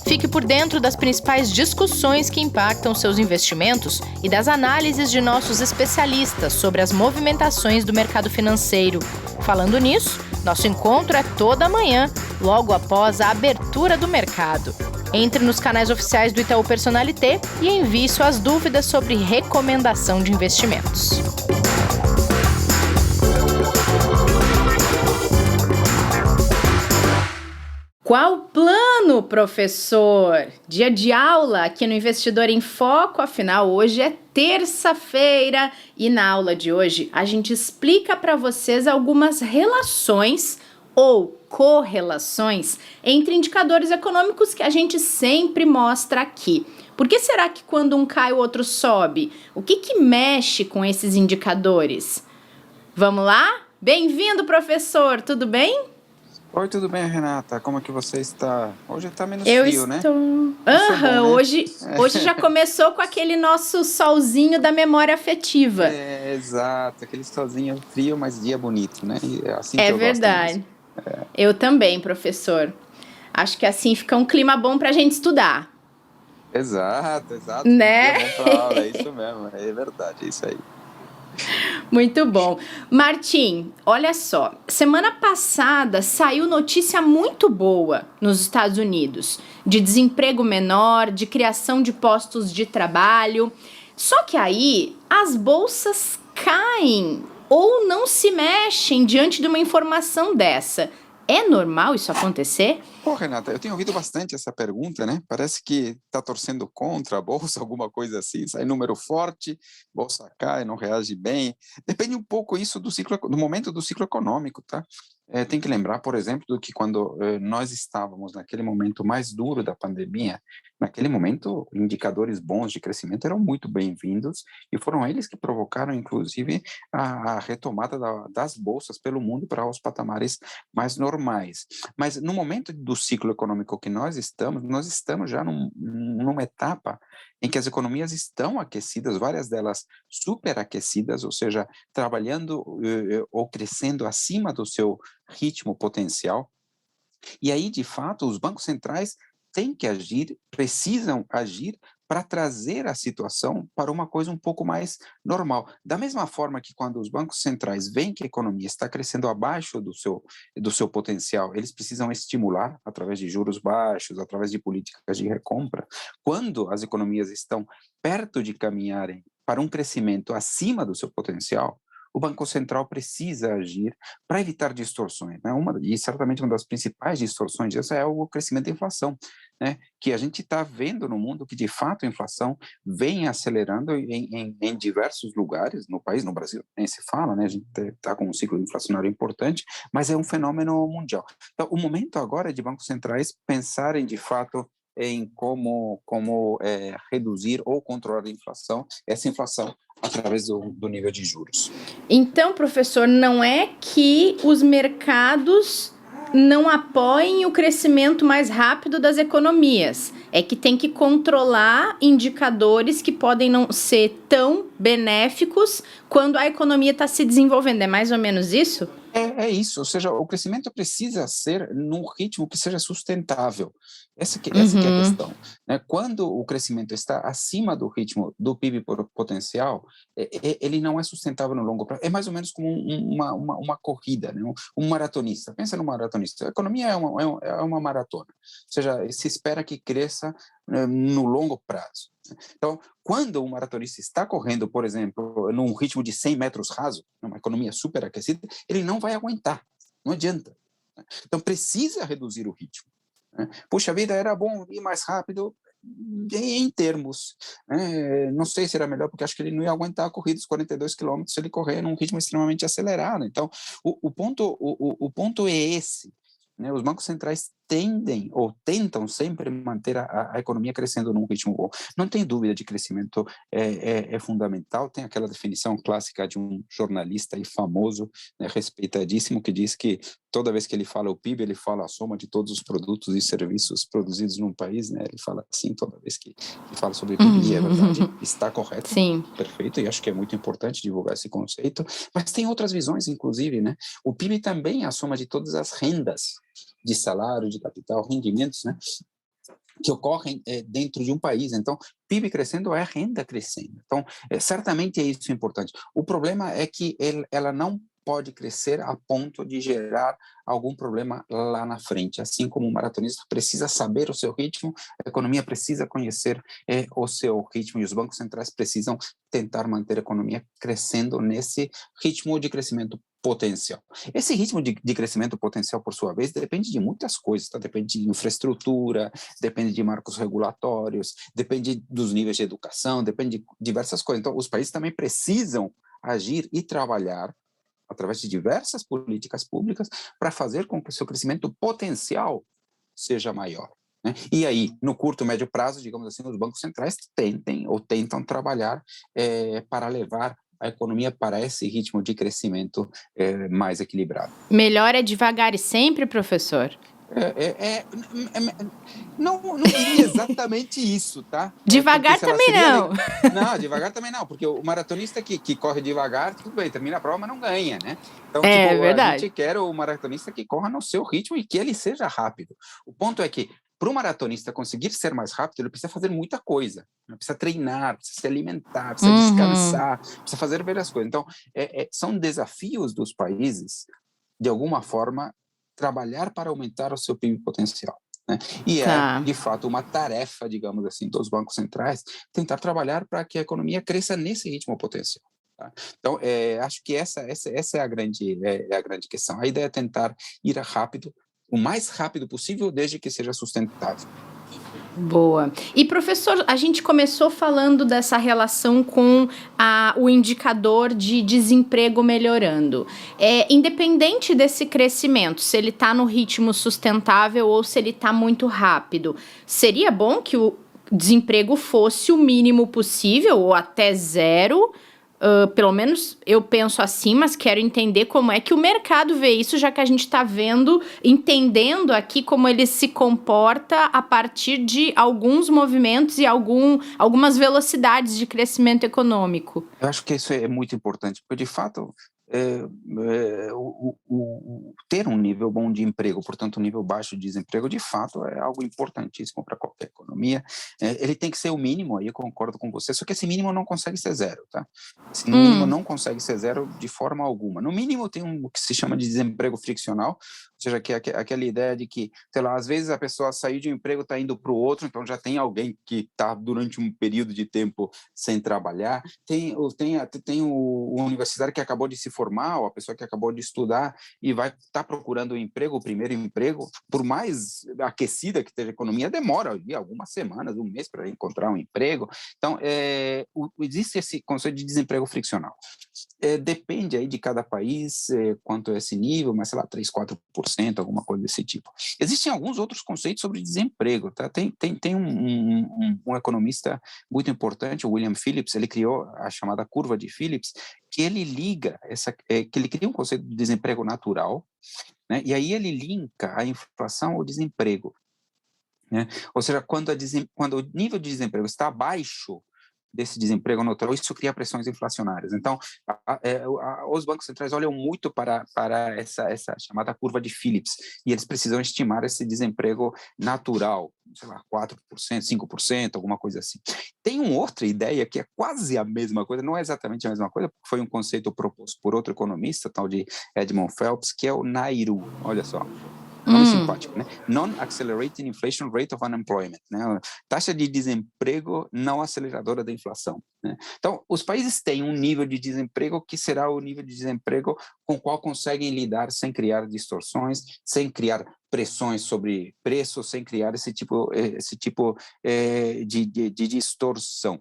Fique por dentro das principais discussões que impactam seus investimentos e das análises de nossos especialistas sobre as movimentações do mercado financeiro. Falando nisso, nosso encontro é toda manhã, logo após a abertura do mercado. Entre nos canais oficiais do Itaú Personalité e envie suas dúvidas sobre recomendação de investimentos. Qual o plano, professor? Dia de aula aqui no Investidor em Foco, afinal hoje é terça-feira e na aula de hoje a gente explica para vocês algumas relações ou correlações entre indicadores econômicos que a gente sempre mostra aqui. Por que será que quando um cai o outro sobe? O que mexe com esses indicadores? Vamos lá? Bem-vindo, professor, tudo bem? Oi, tudo bem, Renata? Como é que você está? Hoje está menos frio, né? Hoje já começou com aquele nosso solzinho da memória afetiva. Exato, aquele solzinho frio, mas dia bonito, né? E é assim que eu verdade. gosto mesmo. Eu também, professor. Acho que assim fica um clima bom para a gente estudar. Exato. Né? Dia bom pra aula, é isso mesmo, é verdade, é isso aí. Muito bom. Martim, olha só, semana passada saiu notícia muito boa nos Estados Unidos, de desemprego menor, de criação de postos de trabalho. Só que aí as bolsas caem ou não se mexem diante de uma informação dessa. É normal isso acontecer? Pô, Renata, eu tenho ouvido bastante essa pergunta, né? Parece que está torcendo contra a bolsa, alguma coisa assim. Sai número forte, bolsa cai, não reage bem. Depende um pouco isso do momento do ciclo econômico, tá? Tem que lembrar, por exemplo, do que quando nós estávamos naquele momento mais duro da pandemia, naquele momento, indicadores bons de crescimento eram muito bem-vindos e foram eles que provocaram, inclusive, a retomada das bolsas pelo mundo para os patamares mais normais. Mas no momento do ciclo econômico que nós estamos já numa etapa em que as economias estão aquecidas, várias delas superaquecidas, ou seja, trabalhando ou crescendo acima do seu ritmo potencial. E aí, de fato, os bancos centrais têm que agir, precisam agir para trazer a situação para uma coisa um pouco mais normal. Da mesma forma que quando os bancos centrais veem que a economia está crescendo abaixo do seu potencial, eles precisam estimular através de juros baixos, através de políticas de recompra. Quando as economias estão perto de caminharem para um crescimento acima do seu potencial, o Banco Central precisa agir para evitar distorções, né? E certamente uma das principais distorções disso é o crescimento da inflação, né? Que a gente está vendo no mundo que, de fato, a inflação vem acelerando em diversos lugares no país, no Brasil nem se fala, né? A gente está com um ciclo inflacionário importante, mas é um fenômeno mundial. Então, o momento agora é de bancos centrais pensarem, de fato, em como reduzir ou controlar essa inflação através do nível de juros. Então, professor, não é que os mercados não apoiem o crescimento mais rápido das economias, é que tem que controlar indicadores que podem não ser tão benéficos quando a economia está se desenvolvendo. É mais ou menos isso? É isso, ou seja, o crescimento precisa ser num ritmo que seja sustentável. Essa que é a questão, né? Quando o crescimento está acima do ritmo do PIB potencial, ele não é sustentável no longo prazo. É mais ou menos como uma corrida, né? Um maratonista. Pensa no maratonista. A economia é uma maratona, ou seja, se espera que cresça no longo prazo. Então, quando um maratonista está correndo, por exemplo, num ritmo de 100 metros raso, numa economia superaquecida, ele não vai aguentar, não adianta. Então, precisa reduzir o ritmo. Puxa vida, era bom ir mais rápido em termos. Não sei se era melhor, porque acho que ele não ia aguentar a corrida dos 42 quilômetros se ele correr num ritmo extremamente acelerado. Então, o ponto é esse. Né? Os bancos centrais tendem ou tentam sempre manter a economia crescendo num ritmo bom. Não tem dúvida de crescimento é fundamental. Tem aquela definição clássica de um jornalista e famoso, né, respeitadíssimo, que diz que toda vez que ele fala o PIB, ele fala a soma de todos os produtos e serviços produzidos num país, né? Ele fala assim toda vez que fala sobre PIB, e é verdade, está correto. Sim. Perfeito, e acho que é muito importante divulgar esse conceito, mas tem outras visões, inclusive, né? O PIB também é a soma de todas as rendas de salário, de capital, rendimentos, né? que ocorrem dentro de um país. Então, PIB crescendo é renda crescendo. Então, certamente é isso importante. O problema é que ela não pode crescer a ponto de gerar algum problema lá na frente. Assim como o maratonista precisa saber o seu ritmo, a economia precisa conhecer o seu ritmo, e os bancos centrais precisam tentar manter a economia crescendo nesse ritmo de crescimento potencial. Esse ritmo de crescimento potencial, por sua vez, depende de muitas coisas, tá? Depende de infraestrutura, depende de marcos regulatórios, depende dos níveis de educação, depende de diversas coisas. Então, os países também precisam agir e trabalhar através de diversas políticas públicas para fazer com que o seu crescimento potencial seja maior, né? E aí, no curto e médio prazo, digamos assim, os bancos centrais tentam trabalhar para levar a economia para esse ritmo de crescimento mais equilibrado. Melhor é devagar e sempre, professor? Não diria exatamente isso, tá? Devagar também não. Não, devagar também não, porque o maratonista que corre devagar, tudo bem, termina a prova, mas não ganha, né? Então, verdade. a gente quer o maratonista que corra no seu ritmo e que ele seja rápido. O ponto é que, para o maratonista conseguir ser mais rápido, ele precisa fazer muita coisa. Ele precisa treinar, precisa se alimentar, precisa descansar, precisa fazer várias coisas. Então, são desafios dos países, de alguma forma, trabalhar para aumentar o seu PIB potencial, né? E de fato, uma tarefa, digamos assim, dos bancos centrais, tentar trabalhar para que a economia cresça nesse ritmo potencial. Tá? Então, acho que essa é a grande questão. A ideia é tentar ir rápido, o mais rápido possível, desde que seja sustentável. Boa. E, professor, a gente começou falando dessa relação com o indicador de desemprego melhorando. Independente desse crescimento, se ele está no ritmo sustentável ou se ele está muito rápido, seria bom que o desemprego fosse o mínimo possível ou até zero? Pelo menos eu penso assim, mas quero entender como é que o mercado vê isso, já que a gente está entendendo aqui como ele se comporta a partir de alguns movimentos e algumas velocidades de crescimento econômico. Eu acho que isso é muito importante, porque, de fato, ter um nível bom de emprego, portanto, um nível baixo de desemprego, de fato, é algo importantíssimo para qualquer economia. Ele tem que ser o mínimo, aí eu concordo com você, só que esse mínimo não consegue ser zero, tá? Esse mínimo não consegue ser zero de forma alguma. No mínimo, tem o que se chama de desemprego friccional, ou seja, que é aquela ideia de que, sei lá, às vezes a pessoa saiu de um emprego, está indo para o outro, então já tem alguém que está durante um período de tempo sem trabalhar. Tem o universitário que acabou de se formar, ou a pessoa que acabou de estudar e vai estar procurando um emprego, o primeiro emprego, por mais aquecida que esteja a economia, demora algumas semanas, um mês para encontrar um emprego. Então, existe esse conceito de desemprego friccional. Depende aí de cada país quanto é esse nível, mas sei lá, 3, 4%, alguma coisa desse tipo. Existem alguns outros conceitos sobre desemprego, tá? Tem um economista muito importante, o William Phillips, ele criou a chamada curva de Phillips, que ele liga que ele cria um conceito de desemprego natural, né? E aí ele linka a inflação ao desemprego, né? Ou seja, quando o nível de desemprego está abaixo desse desemprego natural, isso cria pressões inflacionárias. Então, os bancos centrais olham muito para essa chamada curva de Phillips, e eles precisam estimar esse desemprego natural, sei lá, 4%, 5%, alguma coisa assim. Tem uma outra ideia que é quase a mesma coisa, não é exatamente a mesma coisa, porque foi um conceito proposto por outro economista, tal de Edmund Phelps, que é o NAIRU, olha só. Nome simpático, né? Non-Accelerating Inflation Rate of Unemployment, né? Taxa de desemprego não aceleradora da inflação, né? Então, os países têm um nível de desemprego que será o nível de desemprego com o qual conseguem lidar sem criar distorções, sem criar pressões sobre preços, sem criar esse tipo de distorção.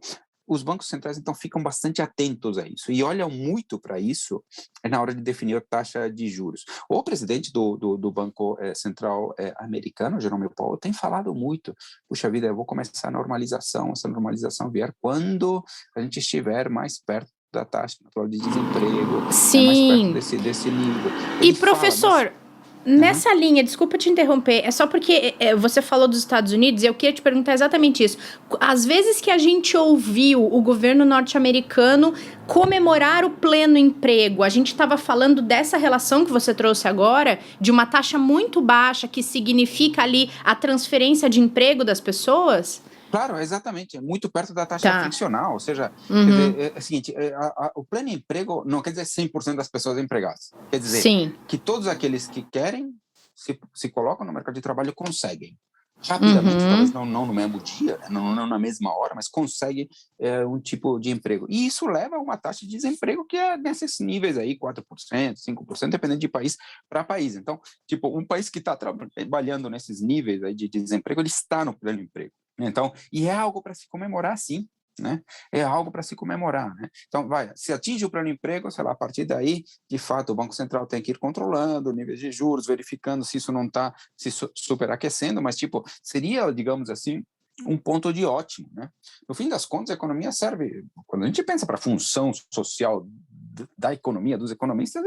Os bancos centrais, então, ficam bastante atentos a isso e olham muito para isso na hora de definir a taxa de juros. O presidente do Banco Central americano, Jerome Powell, tem falado muito, puxa vida, eu vou começar a normalização, essa normalização vier quando a gente estiver mais perto da taxa natural de desemprego, mais perto desse nível. E, professor... Aham. Nessa linha, desculpa te interromper, é só porque você falou dos Estados Unidos e eu queria te perguntar exatamente isso. Às vezes que a gente ouviu o governo norte-americano comemorar o pleno emprego, a gente estava falando dessa relação que você trouxe agora, de uma taxa muito baixa que significa ali a transferência de emprego das pessoas? Claro, exatamente, é muito perto da taxa Tá. friccional, ou seja, quer Uhum. dizer, é o seguinte, o pleno emprego não quer dizer 100% das pessoas empregadas, quer dizer Sim. que todos aqueles que querem se colocam no mercado de trabalho conseguem. Rapidamente, talvez Uhum. não no mesmo dia, né, não na mesma hora, mas consegue um tipo de emprego. E isso leva a uma taxa de desemprego que é nesses níveis aí, 4%, 5%, dependendo de país para país. Então, tipo, um país que está trabalhando nesses níveis aí de desemprego, ele está no pleno emprego. Então, e é algo para se comemorar, sim, né? É algo para se comemorar, né? Então, se atinge o pleno emprego, sei lá, a partir daí, de fato, o Banco Central tem que ir controlando níveis de juros, verificando se isso não está se superaquecendo, mas, tipo, seria, digamos assim, um ponto de ótimo, né? No fim das contas, a economia serve, quando a gente pensa para a função social da economia, dos economistas,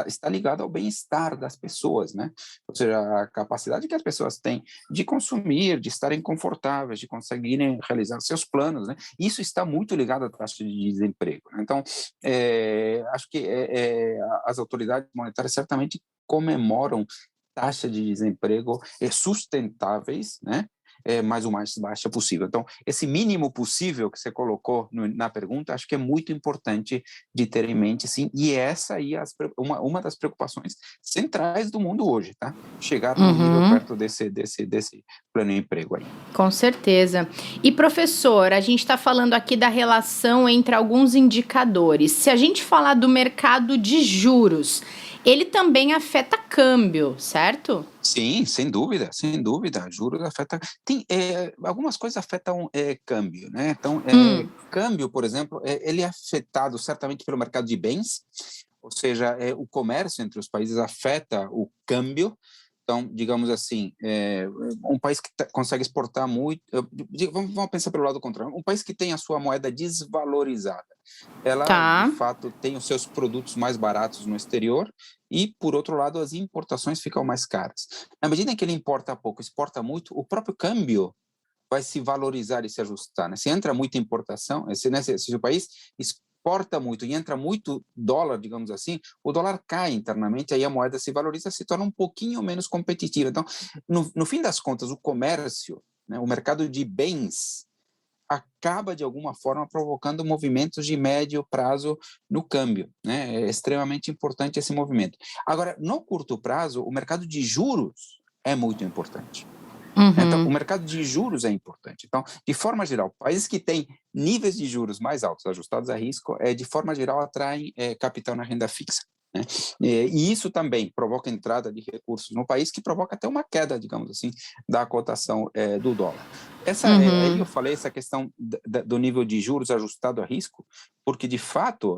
está ligado ao bem-estar das pessoas, né? Ou seja, a capacidade que as pessoas têm de consumir, de estarem confortáveis, de conseguirem realizar seus planos, né? Isso está muito ligado à taxa de desemprego, né? Então, acho que as autoridades monetárias certamente comemoram taxa de desemprego sustentáveis, né? Mas o mais baixa possível. Então, esse mínimo possível que você colocou na pergunta, acho que é muito importante de ter em mente, sim, e essa aí é uma das preocupações centrais do mundo hoje, tá? Chegar num nível Uhum. perto desse plano de emprego aí. Com certeza. E professor, a gente está falando aqui da relação entre alguns indicadores. Se a gente falar do mercado de juros, ele também afeta câmbio, certo? Sim, sem dúvida, sem dúvida. Juros afeta. Algumas coisas afetam câmbio, né? Então, câmbio, por exemplo, ele é afetado certamente pelo mercado de bens, ou seja, o comércio entre os países afeta o câmbio. Então, digamos assim, um país que consegue exportar muito, vamos pensar pelo lado contrário, um país que tem a sua moeda desvalorizada, ela, de Tá. fato, tem os seus produtos mais baratos no exterior e, por outro lado, as importações ficam mais caras. Na medida em que ele importa pouco, exporta muito, o próprio câmbio vai se valorizar e se ajustar, né? Se entra muita importação, se o país exporta muito e entra muito dólar, digamos assim, o dólar cai internamente, aí a moeda se valoriza, se torna um pouquinho menos competitiva. Então, no fim das contas, o comércio, né, o mercado de bens, acaba, de alguma forma, provocando movimentos de médio prazo no câmbio, né? É extremamente importante esse movimento. Agora, no curto prazo, o mercado de juros é muito importante. Então, o Uhum. mercado de juros é importante. Então, de forma geral, países que têm níveis de juros mais altos, ajustados a risco, de forma geral, atraem capital na renda fixa, né? E isso também provoca entrada de recursos no país, que provoca até uma queda, digamos assim, da cotação do dólar. Aí eu Uhum. falei essa questão do nível de juros ajustado a risco, porque, de fato,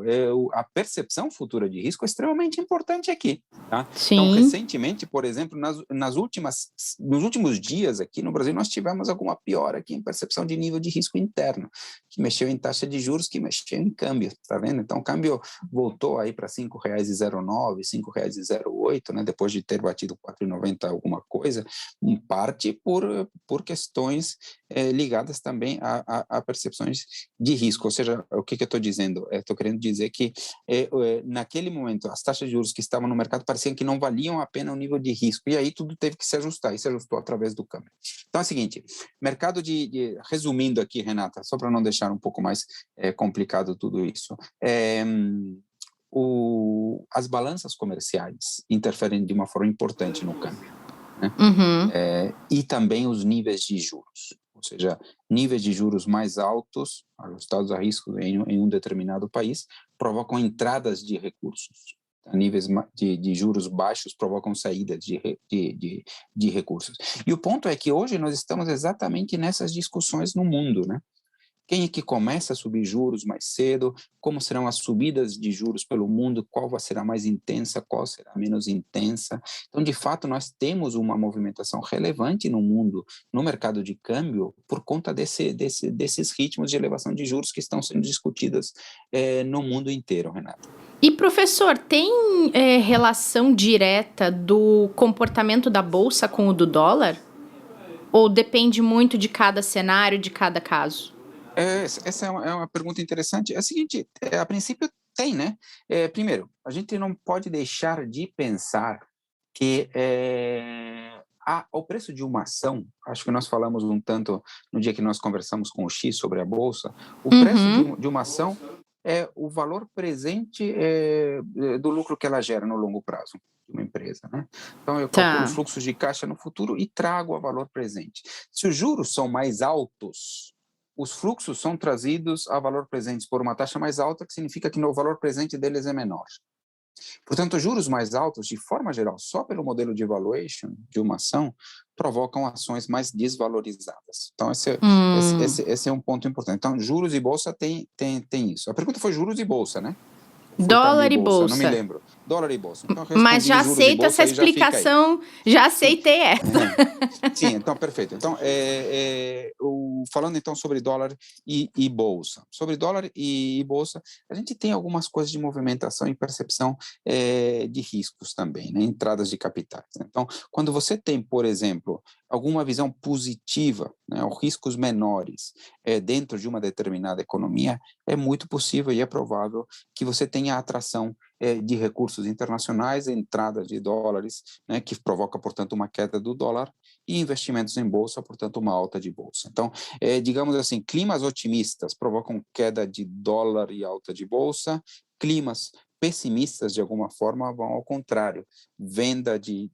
a percepção futura de risco é extremamente importante aqui. Tá? Então, Sim. recentemente, por exemplo, nos últimos dias aqui no Brasil, nós tivemos alguma piora aqui em percepção de nível de risco interno, que mexeu em taxa de juros, que mexeu em câmbio, tá vendo? Então, o câmbio voltou aí para R$ 5,09, R$ 5,08, né, depois de ter batido 4,90 alguma coisa, em parte por questões ligadas também a percepções de risco. Ou seja, o que eu estou dizendo? Estou querendo dizer que naquele momento as taxas de juros que estavam no mercado pareciam que não valiam a pena o nível de risco, e aí tudo teve que se ajustar, e se ajustou através do câmbio. Então é o seguinte, mercado resumindo aqui, Renata, só para não deixar um pouco mais complicado tudo isso, as balanças comerciais interferem de uma forma importante no câmbio, né? Uhum. E também os níveis de juros, ou seja, níveis de juros mais altos, ajustados a risco em um determinado país, provocam entradas de recursos. Níveis de juros baixos provocam saídas de recursos. E o ponto é que hoje nós estamos exatamente nessas discussões no mundo, né? quem é que começa a subir juros mais cedo, como serão as subidas de juros pelo mundo, qual será mais intensa, qual será menos intensa. Então, de fato, nós temos uma movimentação relevante no mundo, no mercado de câmbio, por conta desses ritmos de elevação de juros que estão sendo discutidas no mundo inteiro, Renato. E, professor, tem relação direta do comportamento da bolsa com o do dólar? Ou depende muito de cada cenário, de cada caso? Essa é uma pergunta interessante. É o seguinte, a princípio tem, né? Primeiro, a gente não pode deixar de pensar que o preço de uma ação, acho que nós falamos um tanto no dia que nós conversamos com o X sobre a Bolsa, o preço de uma ação é o valor presente do lucro que ela gera no longo prazo de uma empresa, né? Então, eu calculo os fluxos de caixa no futuro e trago o valor presente. Se os juros são mais altos, os fluxos são trazidos a valor presente por uma taxa mais alta, que significa que o valor presente deles é menor. Portanto, juros mais altos, de forma geral, só pelo modelo de valuation de uma ação, provocam ações mais desvalorizadas. Então, esse é um ponto importante. Então, juros e bolsa tem isso. A pergunta foi juros e bolsa, né? Dólar e bolsa. Não me lembro. Dólar e bolsa. Então, mas já aceito essa explicação, já aceitei essa. Sim, então, perfeito. Então, falando então sobre dólar e bolsa. Sobre dólar e bolsa, a gente tem algumas coisas de movimentação e percepção de riscos também, né? Entradas de capitais. Então, quando você tem, por exemplo, alguma visão positiva, né, ou riscos menores dentro de uma determinada economia, é muito possível e é provável que você tenha atração de recursos internacionais, entrada de dólares, né, que provoca, portanto, uma queda do dólar, e investimentos em bolsa, portanto, uma alta de bolsa. Então, digamos assim, climas otimistas provocam queda de dólar e alta de bolsa, climas pessimistas, de alguma forma, vão ao contrário, venda de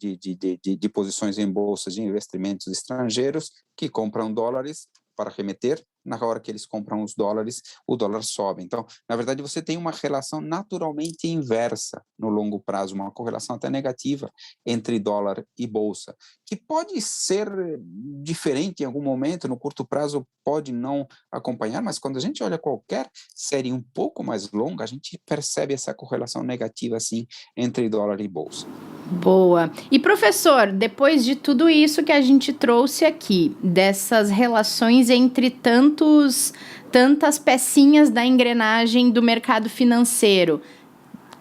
posições em bolsas de investimentos estrangeiros que compram dólares para remeter, na hora que eles compram os dólares, o dólar sobe. Então, na verdade, você tem uma relação naturalmente inversa no longo prazo, uma correlação até negativa entre dólar e bolsa, que pode ser diferente em algum momento, no curto prazo pode não acompanhar, mas quando a gente olha qualquer série um pouco mais longa, a gente percebe essa correlação negativa, assim, entre dólar e bolsa. Boa. E, professor, depois de tudo isso que a gente trouxe aqui, dessas relações entre tantas pecinhas da engrenagem do mercado financeiro,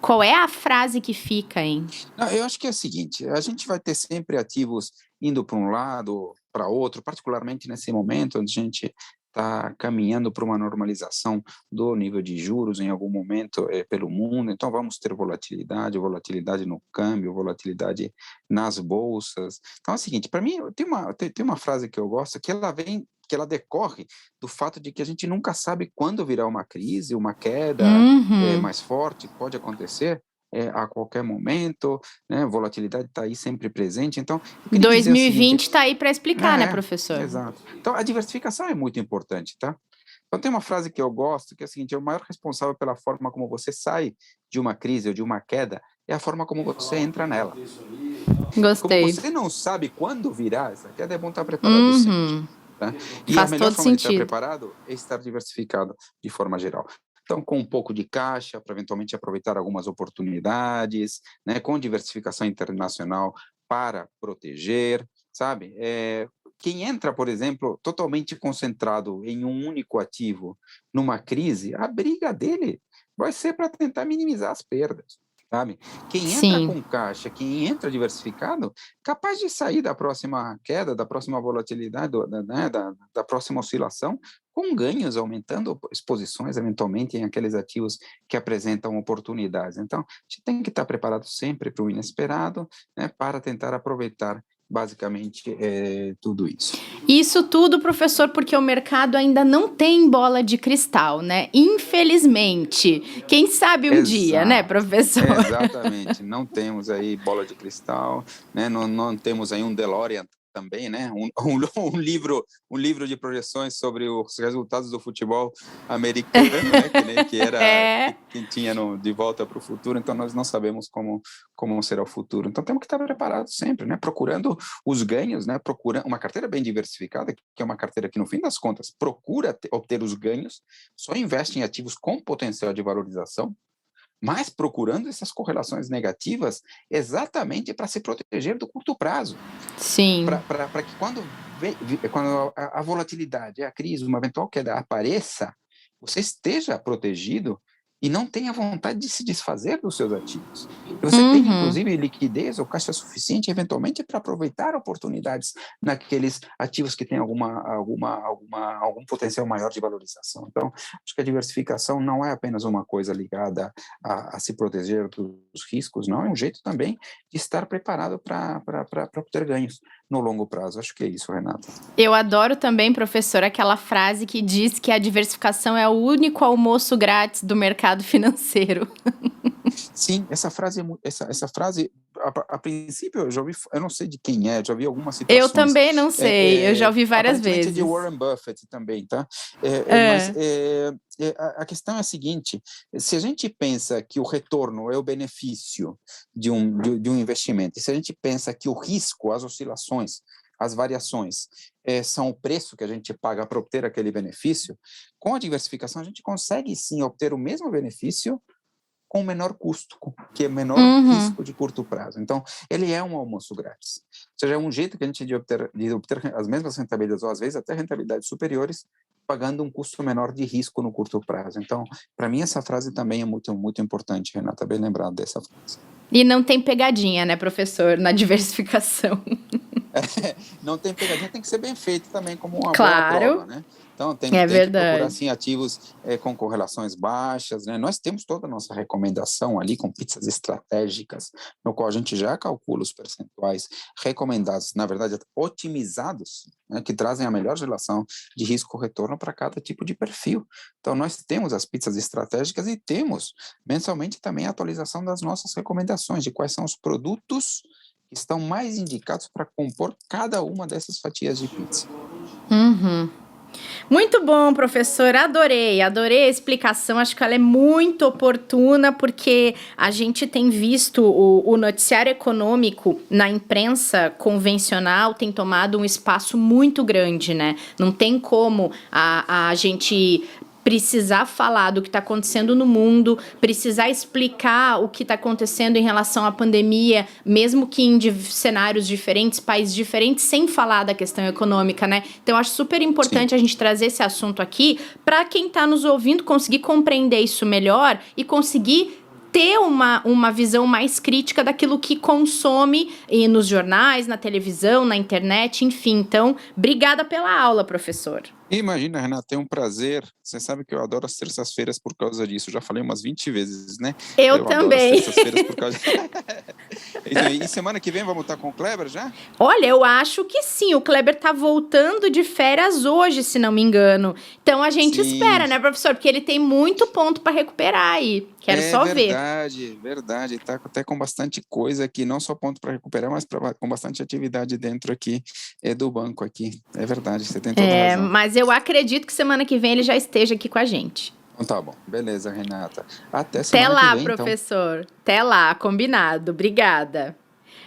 qual é a frase que fica, hein? Não, eu acho que é o seguinte, a gente vai ter sempre ativos indo para um lado, para outro, particularmente nesse momento onde a gente está caminhando para uma normalização do nível de juros em algum momento pelo mundo, então vamos ter volatilidade no câmbio, volatilidade nas bolsas. Então é o seguinte, para mim tem uma frase que eu gosto, que ela decorre do fato de que a gente nunca sabe quando virá uma crise, uma queda mais forte, pode acontecer a qualquer momento, né? Volatilidade está aí sempre presente, então... 2020 está aí para explicar, né, professor? Exato. Então, a diversificação é muito importante, tá? Então, tem uma frase que eu gosto, que é a seguinte, o maior responsável pela forma como você sai de uma crise ou de uma queda é a forma como você entra nela. Gostei. Como você não sabe quando virá essa queda, é bom estar preparado sempre. Tá? E Faz a melhor todo forma sentido. de estar preparado é estar diversificado de forma geral. Então, com um pouco de caixa, para eventualmente aproveitar algumas oportunidades, né, com diversificação internacional para proteger, sabe? Quem entra, por exemplo, totalmente concentrado em um único ativo numa crise, a briga dele vai ser para tentar minimizar as perdas. Sabe? Quem entra com caixa, quem entra diversificado, capaz de sair da próxima queda, da próxima volatilidade, da próxima oscilação, com ganhos, aumentando exposições, eventualmente, em aqueles ativos que apresentam oportunidades. Então, a gente tem que estar preparado sempre para o inesperado, né, para tentar aproveitar basicamente tudo isso. Isso tudo, professor, porque o mercado ainda não tem bola de cristal, né? Infelizmente. Quem sabe um dia, né, professor? Exatamente. Não temos aí bola de cristal, né? Não temos aí um DeLorean também, né? Um livro de projeções sobre os resultados do futebol americano, né? Que era que tinha De Volta para o Futuro. Então nós não sabemos como será o futuro. Então temos que estar preparados sempre, né? Procurando os ganhos, né? Procurando uma carteira bem diversificada, que é uma carteira que no fim das contas procura obter os ganhos, só investe em ativos com potencial de valorização, mas procurando essas correlações negativas exatamente para se proteger do curto prazo. Sim. Para que quando a volatilidade, a crise, uma eventual queda apareça, você esteja protegido e não tenha vontade de se desfazer dos seus ativos. E você tem, inclusive, liquidez ou caixa suficiente, eventualmente, para aproveitar oportunidades naqueles ativos que têm algum potencial maior de valorização. Então, acho que a diversificação não é apenas uma coisa ligada a se proteger dos riscos, não, é um jeito também de estar preparado para obter ganhos no longo prazo. Acho que é isso, Renata. Eu adoro também, professor, aquela frase que diz que a diversificação é o único almoço grátis do mercado financeiro. Sim, essa frase, a princípio, eu já ouvi, eu não sei de quem é, já vi algumas citações. Eu também não sei, eu já ouvi várias vezes. De Warren Buffett também, tá? Mas a questão é a seguinte, se a gente pensa que o retorno é o benefício de um investimento, e se a gente pensa que o risco, as oscilações, as variações são o preço que a gente paga para obter aquele benefício, com a diversificação a gente consegue sim obter o mesmo benefício com menor custo, que é menor risco de curto prazo. Então, ele é um almoço grátis. Ou seja, é um jeito que a gente de obter as mesmas rentabilidades, ou às vezes até rentabilidades superiores, pagando um custo menor de risco no curto prazo. Então, para mim, essa frase também é muito, muito importante, Renata, bem lembrado dessa frase. E não tem pegadinha, né, professor, na diversificação. Não tem pegadinha, tem que ser bem feito também, como uma boa prova, né? Então, tem que procurar assim, ativos com correlações baixas, né? Nós temos toda a nossa recomendação ali com pizzas estratégicas, no qual a gente já calcula os percentuais recomendados, na verdade, otimizados, né? Que trazem a melhor relação de risco-retorno para cada tipo de perfil. Então, nós temos as pizzas estratégicas e temos mensalmente também a atualização das nossas recomendações, de quais são os produtos que estão mais indicados para compor cada uma dessas fatias de pizza. Muito bom, professor, adorei a explicação, acho que ela é muito oportuna, porque a gente tem visto o noticiário econômico na imprensa convencional tem tomado um espaço muito grande, né? Não tem como a gente precisar falar do que está acontecendo no mundo, precisar explicar o que está acontecendo em relação à pandemia, mesmo que em cenários diferentes, países diferentes, sem falar da questão econômica, né? Então, eu acho super importante a gente trazer esse assunto aqui para quem está nos ouvindo conseguir compreender isso melhor e conseguir ter uma visão mais crítica daquilo que consome nos jornais, na televisão, na internet, enfim. Então, obrigada pela aula, professor. Imagina, Renata, é um prazer. Você sabe que eu adoro as terças-feiras por causa disso. Eu já falei umas 20 vezes, né? Eu também. Adoro as terças-feiras por causa E semana que vem vamos estar com o Kleber já? Olha, eu acho que sim. O Kleber tá voltando de férias hoje, se não me engano. Então a gente espera, né, professor? Porque ele tem muito ponto para recuperar aí. Quero só ver. Verdade. Tá até com bastante coisa aqui, não só ponto para recuperar, mas com bastante atividade dentro aqui do banco aqui. É verdade, você tem toda a razão. Mas eu acredito que semana que vem ele já esteja aqui com a gente. Então tá bom. Beleza, Renata. Até semana que vem, Até lá, professor. Então. Até lá, combinado. Obrigada.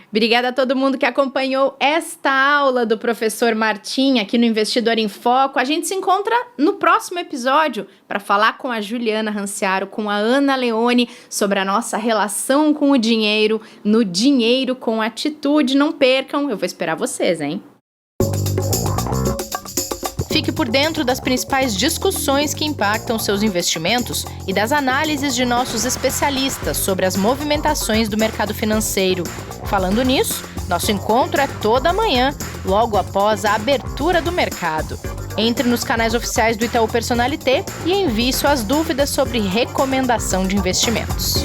Obrigada a todo mundo que acompanhou esta aula do professor Martim aqui no Investidor em Foco. A gente se encontra no próximo episódio para falar com a Juliana Ranciaro, com a Ana Leone, sobre a nossa relação com o dinheiro, no Dinheiro com Atitude. Não percam, eu vou esperar vocês, hein? Fique por dentro das principais discussões que impactam seus investimentos e das análises de nossos especialistas sobre as movimentações do mercado financeiro. Falando nisso, nosso encontro é toda manhã, logo após a abertura do mercado. Entre nos canais oficiais do Itaú Personalité e envie suas dúvidas sobre recomendação de investimentos.